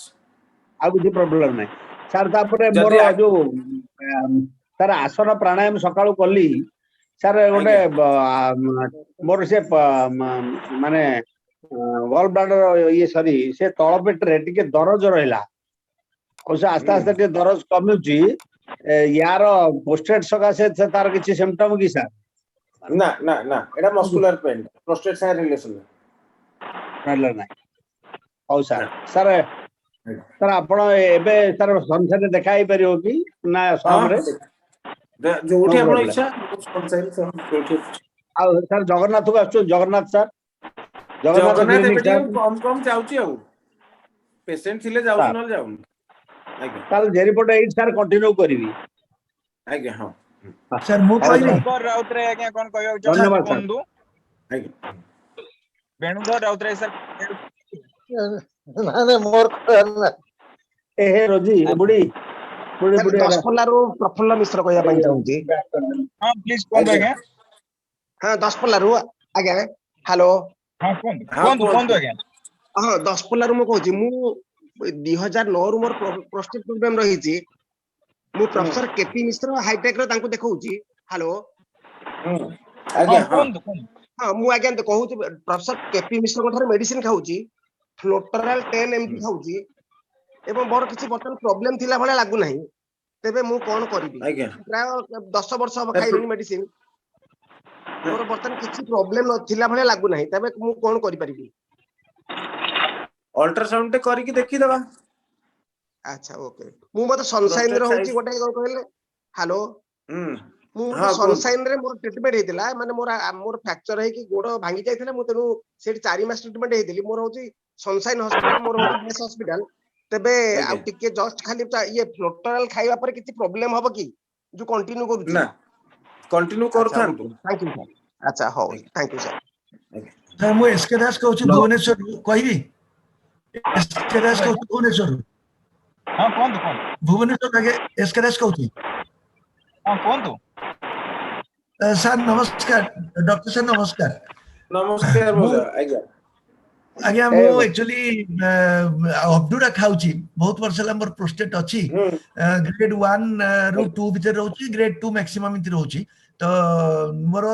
ଆଉ କିଛି ପ୍ରୋବ୍ଲେମ ନାହିଁ ସାର୍। ତାପରେ ମୋର ଯଦି ଯୋଉ ସାର୍ ଆସନ ପ୍ରାଣାୟାମ ସକାଳୁ କଲି ସାର୍, ଗୋଟେ ଆଜ୍ଞା ମୋର ସେ ମାନେ ଗଲ ବ୍ଲାଡର ଇଏ ସରି ସେ ତଳ ପେଟରେ ଟିକେ ଦରଜ ରହିଲା। ଆସ୍ତେ ହୁଁ ଆସ୍ତେ ଟିକେ ଦରଜ କମୁଛି। ୟାର ପୋଷ୍ଟେଟ ସକାଶେ ତାର କିଛି ସିମ୍ପଟମ କି ସାର୍? ନା ନା ନା, ଏଟା ମସ୍କୁଲାର ପେନ୍, ପ୍ରୋଷ୍ଟେଟ ସାଙ୍ଗେ ରିଲେସନ ନାହିଁ। ହଉ ସାର୍। ନା। ସାର୍ ଆପଣ ଏବେ ସାର୍ ସଂସାରରେ ଦେଖା ହେଇପାରିବ କି ନା ସମରେ? ହଁ ଯୋଉଠି ଆପଣ ପ୍ରୋବ୍ଲେମ। ଇଚ୍ଛା ଯୋଉଠି। ଆଉ ସାର୍ ଜଗନ୍ନାଥକୁ ଆସୁଛୁ, ଜଗନ୍ନାଥ ସାର୍, ଜଗନ୍ନାଥ କ୍ଲିନିକ ଏବେ ଟିକେ ସାର୍। କମ କମ ଯାଉଛି, ଆଉ ପେସେଣ୍ଟ ଥିଲେ ଯାଉଛି ସାର୍ ନହେଲେ ଯାଉନି। ଆଜ୍ଞା ତାହେଲେ ଜେରିପଟେ ଏଇଠି ସାର୍ କଣ୍ଟିନ୍ୟୁ କରିବି। ଆଜ୍ଞା ହଁ ସାର୍ ମୁଁ ହଉ କହିବି। ସାର୍, ବେଣୁଧର ରାଉତରାୟ ଆଜ୍ଞା କଣ କହିବାକୁ ଚାହୁଁଛନ୍ତି ଧନ୍ୟବାଦ ସାର୍। କୁହନ୍ତୁ। ଆଜ୍ଞା। ବେଣୁଧର ରାଉତରାୟ ସାର୍। ନାଇଁ ମୋର କହିବାର ନାହିଁ। ଏ ହେ ରୋଜି ବୁଢୀ ବୁଢୀ ଖାଲି ବୁଢୀ ଏରା। ଦଶପଲ୍ଲାରୁ ପ୍ରଫୁଲ୍ଲ ମିଶ୍ର କହିବା ପାଇଁ ଚାହୁଁଛି। ହଁ ପ୍ଲିଜ କୁହନ୍ତୁ ଆଜ୍ଞା ଆଜ୍ଞା। ହଁ ଦଶପଲ୍ଲାରୁ ଆଜ୍ଞା। ହ୍ୟାଲୋ। ହଁ କୁହନ୍ତୁ ହଁ କୁହନ୍ତୁ କୁହନ୍ତୁ ଆଜ୍ଞା। ହଁ ଦଶପଲ୍ଲାରୁ ମୁଁ କହୁଛି। ମୁଁ 2009ରୁ ମୋର ପ୍ରୋଷ୍ଟେଟ ପ୍ରୋବ୍ଲେମ ରହିଛି। ମୁଁ ପ୍ରଫେସର କେପି ମିଶ୍ର ହାଇଟେକର ତାଙ୍କୁ ଦେଖଉଛି। ହ୍ୟାଲୋ। ହଁ ଆଜ୍ଞା ହଁ କୁହନ୍ତୁ କୁହନ୍ତୁ। ହଁ ମୁଁ ଆଜ୍ଞା କହୁଛି, ପ୍ରଫେସର କେପି ମିଶ୍ରଙ୍କ ଠାରୁ ମେଡିସିନ ଖାଉଛି, ଫ୍ଲୋଟରାଲ 10 ଏମଜି ଖାଉଛି, ଏବଂ ମୋର କିଛି ବର୍ତ୍ତମାନ ପ୍ରୋବ୍ଲେମ ଥିଲା ଭଳିଆ ଲାଗୁନାହିଁ। ତେବେ ମୁଁ କଣ କରିବି? ଆଜ୍ଞା ପ୍ରାୟ 10 ବର୍ଷ ହବ ଖାଇଲିଣି ମେଡିସିନ। ମୋର ବର୍ତ୍ତମାନ କିଛି ପ୍ରୋବ୍ଲେମ ନଥିଲା ଭଳିଆ ଲାଗୁନାହିଁ। ତେବେ ମୁଁ କଣ କରିପାରିବି? ଅଲ୍ଟ୍ରାସାଉଣ୍ଡ ଟେ କରିକି ଦେଖିଦବା। ଆଚ୍ଛା ଓକେ। ମୁଁ ବୋଧେ ସନସାଇନ ପ୍ରୋଷ୍ଟେଟ ରେ ସାଇଜ ହଉଛି ଗୋଟେ କଣ କହିଲେ? ହ୍ୟାଲୋ। ହୁଁ ମୁଁ ବୋଧେ ହଁ କୁହନ୍ତୁ। ସନସାଇନ ରେ ମୋର ଟ୍ରିଟମେଣ୍ଟ ହେଇଥିଲା। ମାନେ ମୋର ଫ୍ରାକ୍ଚର ହେଇକି ଗୋଡ ଭାଙ୍ଗି ଯାଇଥିଲା। ମୁଁ ତେଣୁ ସେଠି 4 ମାସ ଟ୍ରିଟମେଣ୍ଟ ହେଇଥିଲି। ମୋର ହଉଛି ସନସାଇନ ହସ୍ପିଟାଲ, ମୋର ହଉଛି ବେସ୍ ହସ୍ପିଟାଲ। ତେବେ ଆଉ ଆଜ୍ଞା ଟିକେ ଜଷ୍ଟ ଖାଲି ଇଏ ଫ୍ଲୋଟରାଲ ଖାଇବା ପରେ କିଛି ପ୍ରୋବ୍ଲେମ ହବ କି? ଯୋଉ କଣ୍ଟିନ୍ୟୁ କରୁଛି। ନା କଣ୍ଟିନ୍ୟୁ ଆଚ୍ଛା କରୁଥାନ୍ତୁ। Okay, thank you sir. ଆଚ୍ଛା ହଉ, ଆଜ୍ଞା ଥ୍ୟାଙ୍କ ୟୁ ସାର୍। ଆଜ୍ଞା ସାର୍ ମୁଁ ଏସକେ ଦାସ କହୁଛି ଭୁବନେଶ୍ୱରରୁ। କହିବି? ଏସକେ ଦାସ କୁହନ୍ତୁ ଆଜ୍ଞା। କହୁଛି ଭୁବନେଶ୍ୱରରୁ। ହଁ କୁହନ୍ତୁ କୁହନ୍ତୁ। ଭୁବନେଶ୍ୱର ଆଜ୍ଞା ଏସକେ ଦାସ କହୁଛି। ହଁ କୁହନ୍ତୁ। ସାର୍ ନମସ୍କାର, ଡକ୍ଟର ସାର୍ ନମସ୍କାର। ନମସ୍କାର ମୁଁ ମଉସା। ଆଜ୍ଞା आज्ञा मु एक्चुअली अब्दुरा खाउची बहुत वर्ष ला मोर प्रोस्टेट अछि ग्रेड 1 रु 2 भीतर रहउची ग्रेड 2 मैक्सिमम इति रहउची तो मोर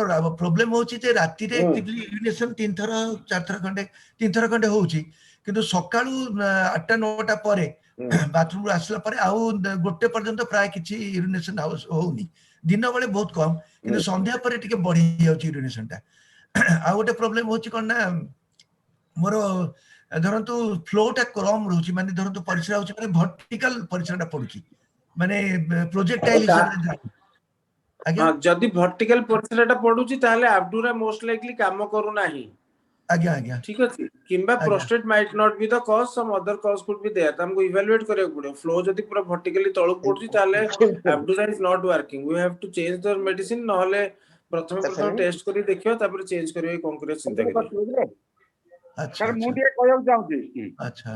प्रॉब्लम होची जे राति रे एक्टिवली यूरिनेशन 3 थर 4 थर खंडे 3 थर खंडे होउची किंतु सकाळू 8टा 9टा परे बाथरूम आसला परे आउ गोटे पर्यंत प्राय किछि यूरिनेशन होउनी दिन बेले बहुत कम किंतु संध्या परे टिके बढ़ी जाउची यूरिनेशन टा आ गोटे प्रॉब्लम होची कोन ना मोर धरतु फ्लोटा कम रहउची माने धरतु परिश्रा होची माने वर्टिकल परिश्राटा पडुची माने प्रोजेक्टाइल हिसाब हां जदी वर्टिकल परिश्राटा पडुची ताले अब्दुरा मोस्ट लाइकली काम करू नाही आज्ञा आज्ञा ठीक अछि किंबा prostate might not be the cause some other cause could be there हमको इवैल्यूएट करे पड़े फ्लो जदी पूरा वर्टिकली तळु पडुची ताले अब्दुरा is not working we have to change the medicine नहले प्रथम टेस्ट करी देखियो तापर चेंज करियो कंक्रीट चिंता करियो अच्छा सर मु दिए कहब चाहूची अच्छा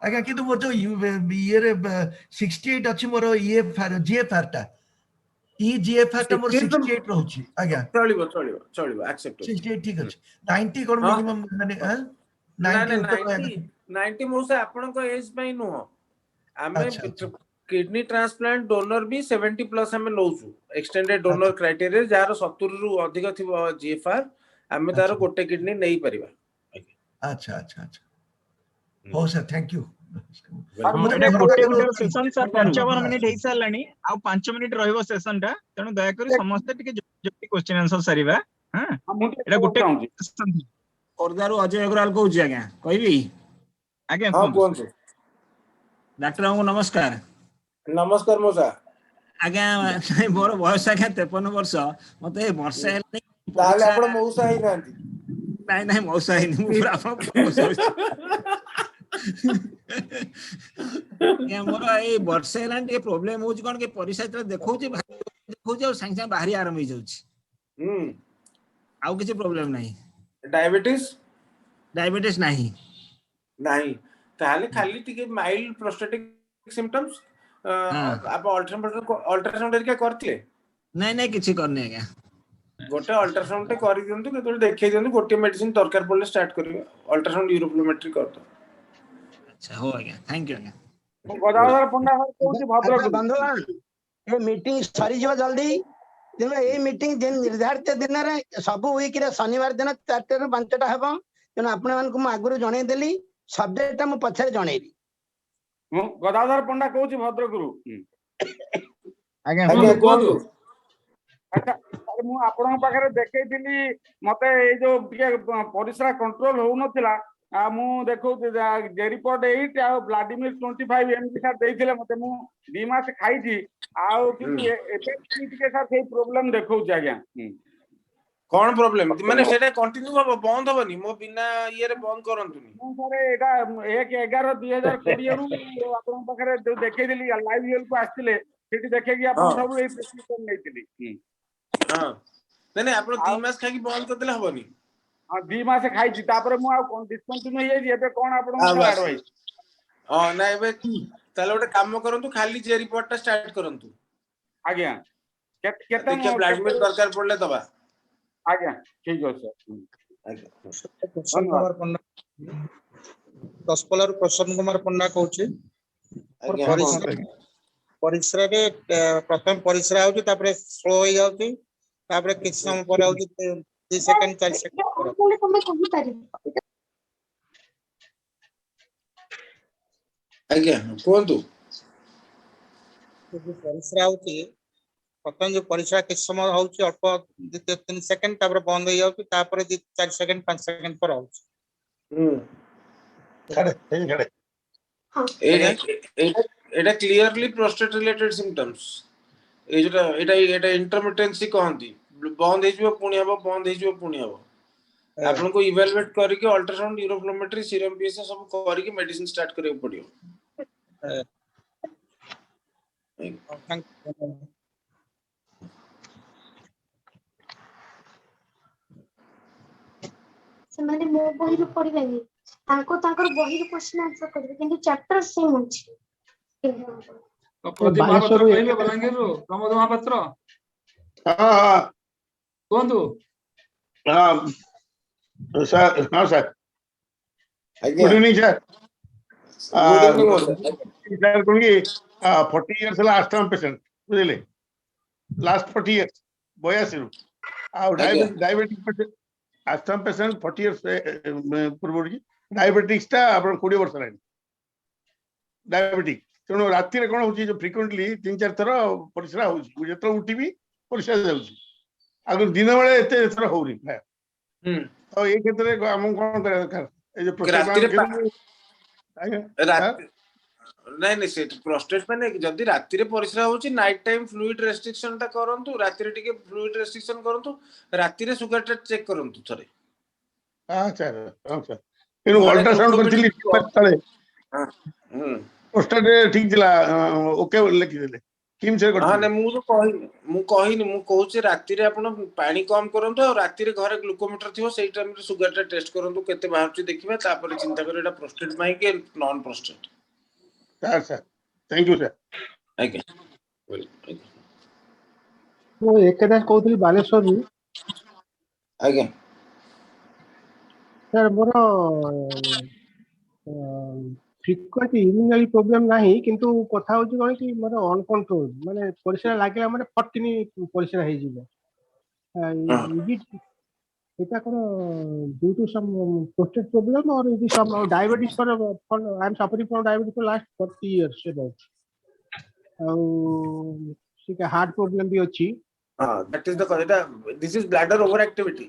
आज्ञा किंतु मोर जो ये रे 68 अछि मोर ये जीएफआर टा जीएफआर टा मोर 68 रहउची आज्ञा चलिबो एक्सेप्ट 68 ठीक अछि 90 कोन मिनिमम माने 90 मोसे आपन को एज पई नो आमे किडनी ट्रांसप्लांट डोनर भी 70 प्लस हमें नौछु एक्सटेंडेड डोनर क्राइटेरिया जार 70 रु अधिक थिबो जीएफआर आमे तार गोटे किडनी नै परिबा अच्छा अच्छा अच्छा हो सर थैंक यू गोटे सेशन सर 55 मिनिट हेई सारलानी आ 5 मिनिट रहइबो सेशन टा तणु दया करी समस्त टिके जल्दी क्वेश्चन आंसर सरीबा हां एटा गोटे ओरदारू अजय अग्रवाल कहूची आज्ञा कहबी आज्ञा हां कोन डॉक्टर को नमस्कार नमस्कार मोसा आज्ञा मोर बयस आज्ञा 53 वर्ष मते वर्ष ताले आपण मौसा ही नांती नहीं नहीं मौसा ही नहीं पूरा या मोर ए वर्ष हेलान के प्रॉब्लम होची कोन के परिसायत्र देखौची देखौची और संग संग बाहरी आरंभ हो जाउची आउ किछ प्रॉब्लम नहीं डायबिटीज नहीं नहीं ताले खाली टिके माइल्ड प्रोस्टेटिक सिम्पटम्स आप अल्ट्रासाउंड क्या करथिले नहीं नहीं किछ करने आज्ञा गोटे अल्ट्रासाउंड टे करि दियंतु केतोल देखै दियंतु गोटे मेडिसिन दरकार पड़ले स्टार्ट करियो अल्ट्रासाउंड यूरोफ्लोमेट्री करतो अच्छा हो आज्ञा थैंक यू आज्ञा गदाधर पंडा सर कोची भद्रक बंधुगण ये मीटिंग सरी जो जल्दी तेणु ये मीटिंग दिन निर्धारित दिन रे सब वीक रे शनिवार दिन 4टा रु 5टा हेबो तेणु आपण मानकु म आगुरु जणै देली सब्जेक्ट म पछरे जणैली गदाधर पंडा कोची भद्रक रु आज्ञा कोन अच्छा मु आपन पाखरे देखैतिली मते ए जो परिश्रा कंट्रोल हो नथिला मु देखौ जे रिपोर्ट 8 आ व्लादिमीर 25 एमजी सर देइथिले मते मु 2 मास खाइछि आ किंतु एते टिके सर सेही प्रॉब्लम देखौ छ आज्ञा कोन प्रॉब्लम माने सेटा कंटिन्यू हबो बंद हबनी मो बिना ये रे बंद करंतुनी सर एटा 1/11/2020 रु आपन पाखरे देखैतिली लाइव हेल्प को आस्थिले सेठी देखे कि आपन सब ए प्रिस्क्रिप्शन नैतिली हां नहीं नहीं आपण 2 मास खाकी बंद कर देले हबनी हां 2 मास खाइछि तापर मु आ डिस्कंटिन्यू हे एबे कोन आपन एडवाइस हां ना एबे ताले ओटे काम करंतु खाली जे रिपोर्ट टा स्टार्ट करंतु आज्ञा केते ब्लड में दरकार पड़ले दबा आज्ञा ठीक हो सर आज्ञा प्रसन्न कुमार पंडा 10 पलर प्रसन्न कुमार पंडा कहूची परिश्रा रे प्रथम परिश्रा होची तापर स्लो हो जाउची तापर किछ समय पर होची 3 सेकंड 4 सेकंड बोले तुम कहि पारि आज्ञा कोंतु परिश्रा होची प्रथम जो परिश्रा किछ समय होची अल्प 2-3 सेकंड तापर बंद हो जाउची तापर 4 सेकंड 5 सेकंड पर होची छाड़े हां एटा क्लियरली प्रोस्टेट रिलेटेड सिम्पटम्स ए जो एटा इंटरमिटेंसी कहंती बंद हे जिवो पुणी हबो बंद हे जिवो पुणी हबो आपन को इवैल्यूएट करके अल्ट्रासाउंड यूरोफ्लोमेट्री सीरम पीएसए सब करके मेडिसिन स्टार्ट करे पड़ियो से माने मो बही रो पढिबेनी तांकर बही रो क्वेश्चन आंसर करबे किंतु चैप्टर सेम अछि तो प्रदीप महापात्र कहबे बलांगीर रो प्रमोद महापात्र हां हां कोंतु हां सर हां सर ଆଜ୍ଞା good evening sir good evening मौसा सर कौन कि 40 इयर्स है आस्थमा पेशेंट बुझिले लास्ट 40 इयर्स 82 रु आ आज्ञा डायबिटिक आस्थमा पेशेंट 40 इयर्स पूर्व डायबिटिक्स टा आपण 20 वर्ष रही डायबिटिक तेणु राति रे कोन होची जो फ्रिक्वेंटली 3-4 थर परिश्रा होची जेतो उठीबी परिश्रा जाउची अगर दिन बेले एते थर होउनी तो ए क्षेत्र रे हम कोन करे दरकार ए जो राति रे प्रोसेस नहीं नहीं से प्रोस्टेट माने जदी राति रे परिश्रा होची नाइट टाइम फ्लूइड रेस्ट्रिक्शन ता करंतु राति रे टिके फ्लूइड रेस्ट्रिक्शन करंतु राति रे शुगर टेस्ट चेक करंतु थरे अच्छा अच्छा एनु अल्ट्रासाउंड करथिली तळे हां प्रोस्टेट ठीक थिला ओके लिखि देले किम से हां करथिले ने मु कहूची राति रे आपण पानी कम करंतु और राति रे घरे ग्लूकोमीटर थिवो सेही टाइम रे शुगर टा टेस्ट करंतु केते बाहरची देखिबा तापर चिंता करे एटा प्रोस्टेट माई के non prostate sir thank you sir आज्ञा ମୁଁ ଏକଦାସ କହୁଥିଲି ବାଲେଶ୍ୱରରୁ आज्ञा ସାର୍ ମୋର ଫ୍ରିକ୍ୱେଣ୍ଟ ୟୁରିନାରୀ ପ୍ରୋବ୍ଲେମ ନାହିଁ କିନ୍ତୁ କଥା ହଉଛି କଣ କି ମୋର ଅନକଣ୍ଟ୍ରୋଲ ମାନେ ପରିସ୍ରା ଲାଗିଲା ମାନେ ଫଟିନି ପରିସ୍ରା ହେଇଯିବ এটা কোন due to some prostate problem or it is some diabetes for I am suffering from diabetes for last 40 years about ठीक है हार्ट प्रॉब्लम भी अछि हां that is the this is bladder over activity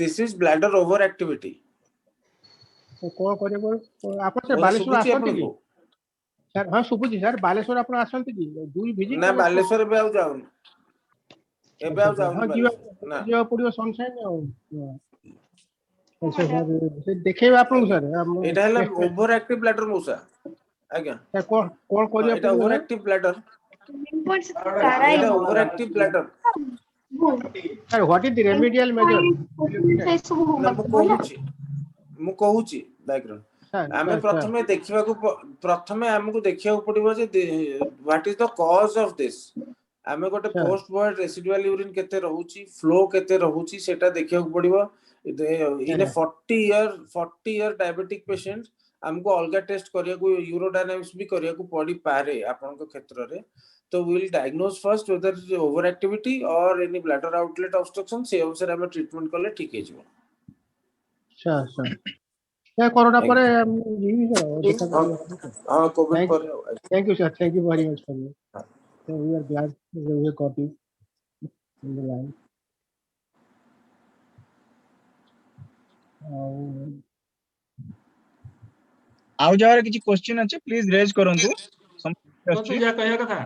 this is bladder over activity तो कोन करे आपण से बालेश्वर आसंती की सर हां सुबुजी सर बालेश्वर आपण आसंती की दुई विजिट ना बालेश्वर बे आउ जाउन एबे आउ जाउन ना जो पडियो सनशाइन से देखेबा आपण सर एटा हला ओवर एक्टिव ब्लैडर मौसा आज्ञा सर कोन करिया एटा ओवर एक्टिव ब्लैडर एटा over active bladder sir what is the remedial measure मु कहूची बैकग्राउंड आमे प्रथमे हमको देखिया पड़िबो जे what is the cause of this आमे गोटे पोस्ट बॉयड रेसिडुअल यूरिन केते रहउची फ्लो केते रहउची सेटा देखिया पड़िबो इन 40 ईयर डायबिटिक पेशेंट हमको अलगा टेस्ट करिया को यूरोडायनामिक्स भी करिया को पड़ी पारे आपन को क्षेत्र रे तो we will diagnose first whether over activity और एनी ब्लैडर आउटलेट ऑब्स्ट्रक्शन से अनुसार हम ट्रीटमेंट करले ठीक हे जिवो अच्छा क्या कोरोना पर हां कोविड पर thank you sir thank you very much for you so we are glad that we got you in the line आउ जहार किछि क्वेश्चन अछि प्लीज रेज करंतु तो जा कहया कथा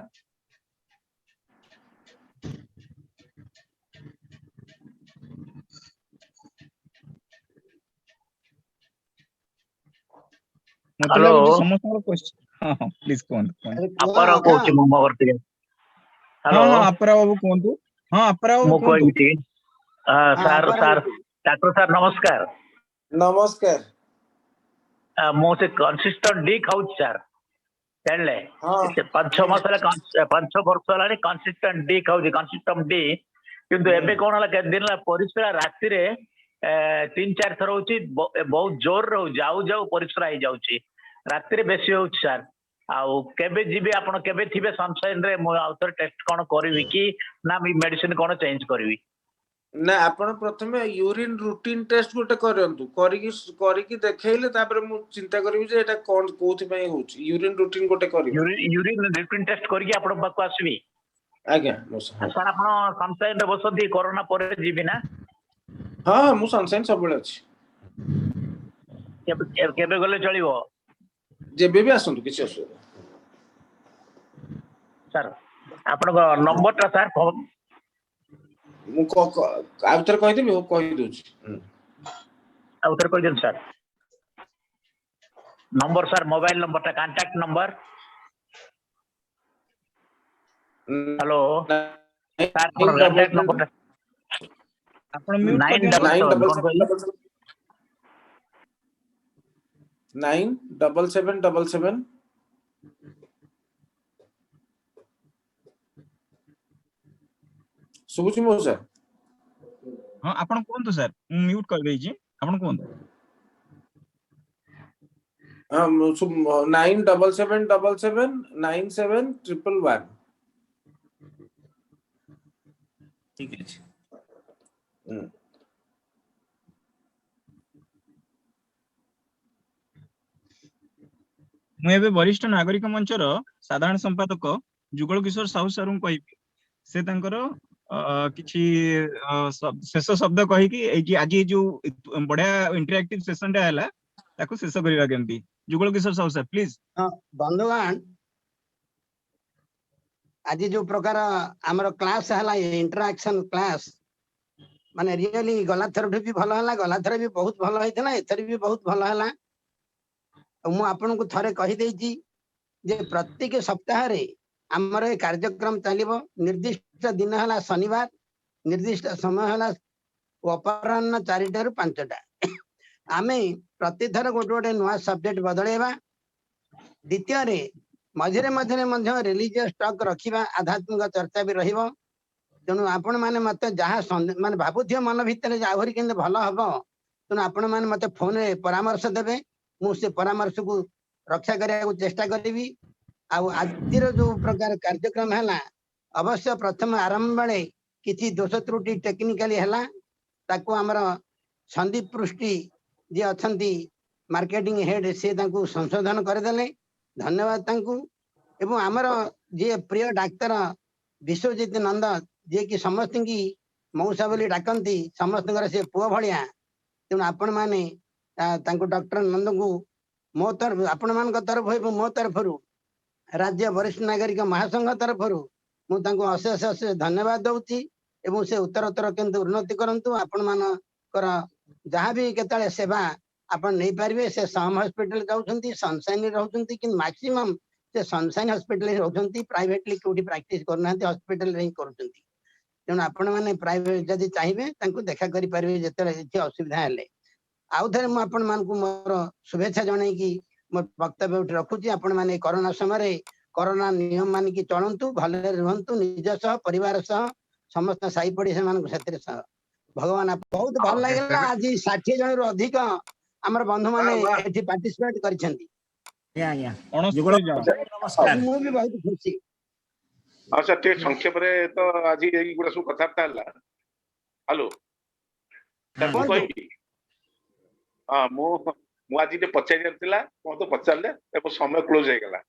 हेलो समस्त क्वेश्चन हां प्लीज कोन अपर कोच मो मोर टिके हेलो हां अपरा बाबू कोंतु हां अपरा बाबू मो कोइ टिके सर डॉक्टर सर नमस्कार नमस्कार मो से कंसिस्टेंट डी खाउच सर जानले 5-6 मास हला 5-6 वर्ष हला कंसिस्टेंट डी खाउच कंसिस्टेंट डी किंतु एबे कोन हला के दिन परिश्रा राति रे 3-4 थर होची बहुत जोर रहू जाऊ परिश्रा ही जाउची राति रे बेसी होउछ सर आउ केबे जीबे आपण केबे थिबे सनशाइन रे मो आउथर टेस्ट कोन करबी कि ना मेडिसिन कोन चेंज करबी ना आपण प्रथमे यूरिन रूटीन टेस्ट गोटे करंतु करिकी देखैले तापर मु चिंता करबी जे एटा कोन कोथि पई होउची यूरिन रूटीन गोटे करबी यूरिन रूटीन टेस्ट करिकी आपण बाकू आसबी आज्ञा सर आपण सनशाइन रे बसदी कोरोना पर जीबी ना हां मु सनशाइन सब बेले अछि केबे गले चलिबो जेबे भी आसंतु किछ असुविधा सर आपण नंबर ता सर मु आउतर कहि देबी हो कहि दोछि आउतर कहि देन sir number sir mobile number ता contact number hello sir contact number आपण म्यूट कर 97777 सुबुची मो सर हां आपण कोन तो सर म्यूट कर देई छी आपण कोन 977779711 ठीक अछि ମୁଁ ଏବେ ବରିଷ୍ଠ ନାଗରିକ ମଞ୍ଚର ସାଧାରଣ ସମ୍ପାଦକ ଯୁଗଳ କିଶୋର ସାହୁ ସାର୍ କହିବି ସେ ତାଙ୍କର କିଛି ଶେଷ ଶବ୍ଦ କହିକି ଆଜି ଯୋଉ ବଢିଆ इंटरैक्टिव सेशन ଟା ହେଲା ତାକୁ ଶେଷ କରିବା କେମିତି ଯୁଗଳ କିଶୋର ସାହୁ ସାର୍ ପ୍ଲିଜ ବନ୍ଧୁଗଣ आज जो प्रकार आमर क्लास है इंटरएक्शन क्लास माने रियली गला थर भी भल है गला थर भी बहुत भल होता एथर भी बहुत भल है मु आपन को थरे कहि देछि जे प्रत्येक सप्ताह रे हमर कार्यक्रम चलिबो निर्दिष्ट दिन हला शनिवार निर्दिष्ट समय हला अपराह्न 4टा रु 5टा आमे प्रति थर गोटे गोटे नुआ सब्जेक्ट बदलेबा द्वितीय रे मझे मझे रिलीजियस टॉक रखिबा आध्यात्मिक चर्चा भी रहिबो तेणु आपण माने मते जहा माने भाबुथियो मन भितर आहुरी केन भल हबो तेणु आपण माने मते फोन रे परामर्श देबे मु से परामर्श को रक्षा करिया को चेष्टा करिवि आजिर जो प्रकार कार्यक्रम है अवश्य प्रथम आरंभ बेले किछि दोष त्रुटि टेक्निकली है ताको हमर संदीप पृष्टि जे अछंती मार्केटिंग हेड से ताको संशोधन करदेले धन्यवाद तांकू एवं आमर जे प्रिय डाक्तर विश्वजीत नंद जे कि समस्त की मौसा बोली डाकती समस्त से पुआ भाया तेणु आपण मैंने डॉक्टर नंद को मो तरफ आपण मान तरफ मो तरफ राज्य वरिष्ठ नागरिक महासंघ तरफ मुझे अशेष अशेष धन्यवाद दूसरी एवं से उत्तरोत्तर केंद्र उन्नति करंतु आपण मानकर जहाँ भी केतले सेवा आपण नहीं पारे से सम हॉस्पिटल जाउछंती सनशाइन रहउछंती कि मैक्सिमम से सनशाइन हॉस्पिटल रहउछंती प्राइवेटली कोठी प्रैक्टिस करनांती हॉस्पिटल रे करउछंती तेणु आपण माने प्राइवेट जदि चाहिए तांको देखा करि पारे जेतले जे असुविधा हेले आउ थरे म आपण मान को मोर शुभेच्छा जणाई कि मोर वक्तव्य उठ रखुची आपण माने कोरोना समय कोरोना नियम मान की चलंतु भले रहंतु निज सह परिवार सह समस्त साई पड़ी से मान सतिर सह भगवान बहुत भल लागला आज 60 जन रु अधिक हमर बंधु माने एठी पार्टिसिपेट करिसेंती नमस्कार मु भी बहुत खुशी हां सर ते संक्षेप रे तो आज एई गुडा सब कथा ताला हेलो सर को कहि हां मु आज जे पचार थिला को तो पचारले ए समय क्लोज हो गेला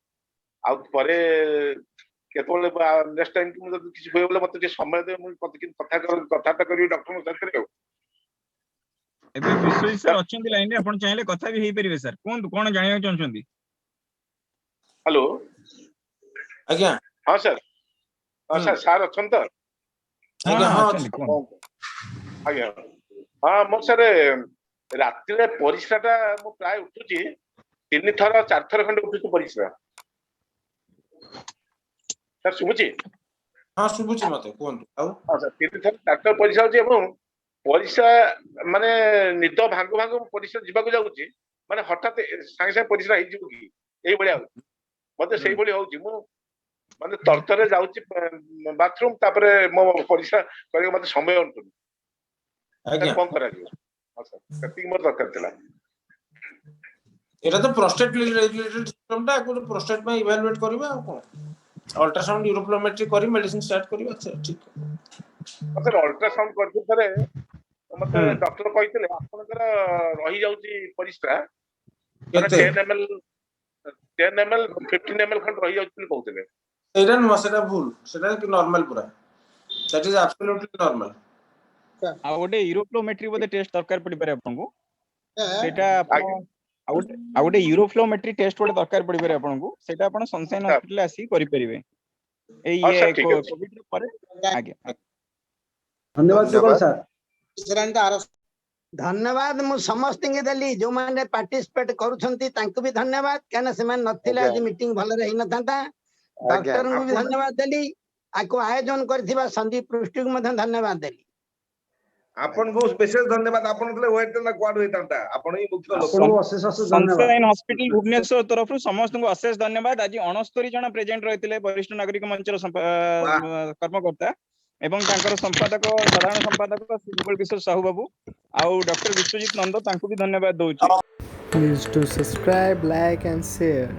आ परे केतोले नेक्स्ट टाइम कि किछ होय बोले मते समय दे मु कथा करी डॉक्टर साथ रे एबे विश्वजीत सर अछंती लाइन रे आपण चाहिले कथा भी हेई परिबे सर कोन कोन जानिया चाहछंती हेलो आज्ञा हां सर सर अछन त आज्ञा हां आज्ञा हां मो सर राति रे परिश्राटा मु प्राय उठुची 3 थर 4 थर खंड उठुची परिश्रा सर सुबुची हां सुबुची मते कोन आउ हां सर 3 थर 4 थर परिश्रा होची एवं परिश्रा माने निद भांगु भांगु परिश्रा जिबा को जाउची माने हठात सांगे सांगे परिश्रा हेइ जिवो की एई बळिया मते सेई बळी होउची मु माने तरतरे जाउची बाथरूम तापरे मो परिश्रा करे मते समय अंतु आज्ञा कोन करा दियो हां सर कति मोर दरकार थिला एटा तो प्रोस्टेट रिलेटेड सिस्टम ता को प्रोस्टेट में इवैल्यूएट करबा आ कोन अल्ट्रासाउंड यूरोफ्लोमेट्री करी मेडिसिन स्टार्ट करबा ठीक सर अल्ट्रासाउंड करथि थरे मते डॉक्टर कहितले आपनकर रही जाउची परिश्रा 10 ml 15 ml खंड रही जाउची कहउतले एटा न सेटा भूल सेटा कि नॉर्मल पूरा दैट इज एब्सोल्युटली नॉर्मल आ गोटे यूरोफ्लोमेट्री बोले टेस्ट दरकार पड़ी पारे आपन को सेटा आ गोटे यूरोफ्लोमेट्री टेस्ट बोले दरकार पड़ी पारे आपन को सेटा आपन सनशाइन हॉस्पिटल आसी करि परिबे ए ये कोविड रे परे आगे धन्यवाद जुगल सर धन्यवाद मु समस्त के दली जो माने पार्टिसिपेट करूछंती तांको भी धन्यवाद केना से मान नथिले आज मीटिंग भले रही न थांता डॉक्टर को भी धन्यवाद दली आको आयोजन करथिबा संदीप पृष्टि को मधन धन्यवाद दली आपन को स्पेशल धन्यवाद आपन तले वेट ना क्वाड होइतांता आपन ही मुख्य लोक आपन को अशेष अशेष धन्यवाद सनशाइन हॉस्पिटल भुवनेश्वर तरफ समस्त को अशेष धन्यवाद आज 69 जन प्रेजेंट रहितले वरिष्ठ नागरिक मंचर कर्मकर्ता एवं तांकर संपादक साधारण संपादक श्री जुगल किशोर साहू बाबू आउ डॉक्टर विश्वजीत नंद तांको भी धन्यवाद दउची। Please do subscribe, like and share.